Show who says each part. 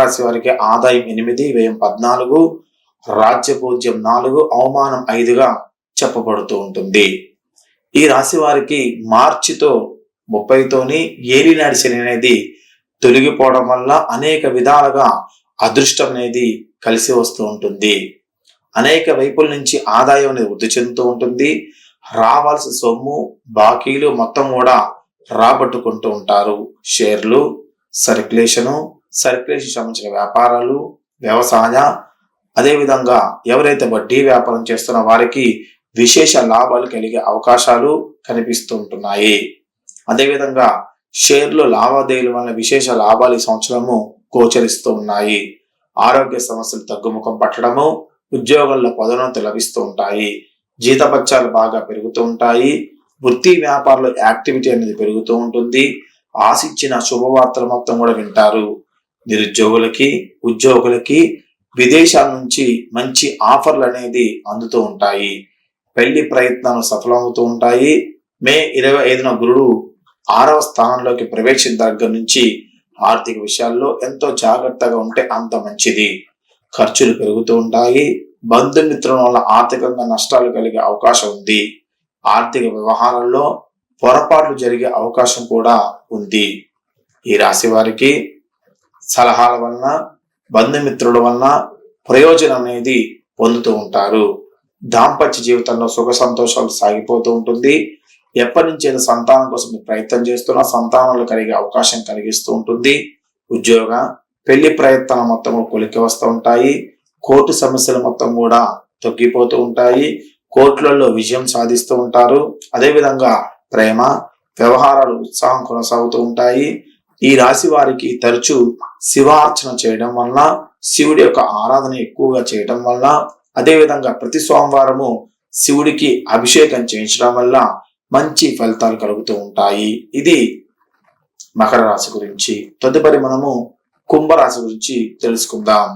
Speaker 1: రాశి వారికి ఆదాయం 8, వ్యయం 14, రాజ్యపూజ్యం 4, అవమానం 5గా చెప్పబడుతూ ఉంటుంది. ఈ రాశి వారికి మార్చితో 30తోని ఏలినాటి శని అనేది తొలగిపోవడం వల్ల అనేక విధాలుగా అదృష్టం అనేది కలిసి వస్తూ ఉంటుంది. అనేక వైపుల నుంచి ఆదాయం అనేది వృద్ధి చెందుతూ ఉంటుంది. రావాల్సిన సొమ్ము, బాకీలు మొత్తం కూడా రాబట్టుకుంటూ ఉంటారు. షేర్లు, సర్క్యులేషన్ సంబంధించిన వ్యాపారాలు, వ్యవసాయ, అదేవిధంగా ఎవరైతే వడ్డీ వ్యాపారం చేస్తున్న వారికి విశేష లాభాలు కలిగే అవకాశాలు కనిపిస్తూ ఉంటున్నాయి. అదేవిధంగా షేర్లు లావాదేవీల వల్ల విశేష లాభాలు ఈ సంవత్సరము గోచరిస్తూ ఉన్నాయి. ఆరోగ్య సమస్యలు తగ్గుముఖం పట్టడము, ఉద్యోగంలో పదోన్నతులు లభిస్తూ ఉంటాయి. జీతభత్యాలు బాగా పెరుగుతూ ఉంటాయి. వృత్తి వ్యాపారంలో యాక్టివిటీ అనేది పెరుగుతూ ఉంటుంది. ఆశించిన శుభవార్తలు మొత్తం కూడా వింటారు. నిరుద్యోగులకి, ఉద్యోగులకి విదేశాల నుంచి మంచి ఆఫర్లు అనేది అందుతూ ఉంటాయి. పెళ్లి ప్రయత్నాలు సఫలమవుతూ ఉంటాయి. మే 25న గురుడు 6వ స్థానంలోకి ప్రవేశించిన దగ్గర నుంచి ఆర్థిక విషయాల్లో ఎంతో జాగ్రత్తగా ఉంటే అంత మంచిది. ఖర్చులు పెరుగుతూ ఉంటాయి. బంధుమిత్రుల వల్ల ఆర్థికంగా నష్టాలు కలిగే అవకాశం ఉంది. ఆర్థిక వ్యవహారాల్లో పొరపాట్లు జరిగే అవకాశం కూడా ఉంది. ఈ రాశి వారికి సలహాల వలన, బంధుమిత్రుల వలన ప్రయోజనం అనేది పొందుతూ ఉంటారు. దాంపత్య జీవితంలో సుఖ సంతోషాలు సాగిపోతూ ఉంటుంది. ఎప్పటి నుంచి సంతానం కోసం ప్రయత్నం చేస్తున్నా సంతానాలు కలిగే అవకాశం కలిగిస్తూ ఉంటుంది. ఉద్యోగ, పెళ్లి ప్రయత్నాలు మొత్తం కొలికి వస్తూ ఉంటాయి. కోర్టు సమస్యలు మొత్తం కూడా తగ్గిపోతూ ఉంటాయి. కోర్టులలో విజయం సాధిస్తూ ఉంటారు. అదేవిధంగా ప్రేమ వ్యవహారాలు ఉత్సాహం కొనసాగుతూ ఉంటాయి. ఈ రాశి వారికి తరచూ శివార్చన చేయడం వల్ల, శివుడి యొక్క ఆరాధన ఎక్కువగా చేయడం వల్ల, అదేవిధంగా ప్రతి సోమవారము శివుడికి అభిషేకం చేయించడం వల్ల మంచి ఫలితాలు కలుగుతూ ఉంటాయి. ఇది మకర రాశి గురించి. తదుపరి మనము కుంభరాశి గురించి తెలుసుకుందాం.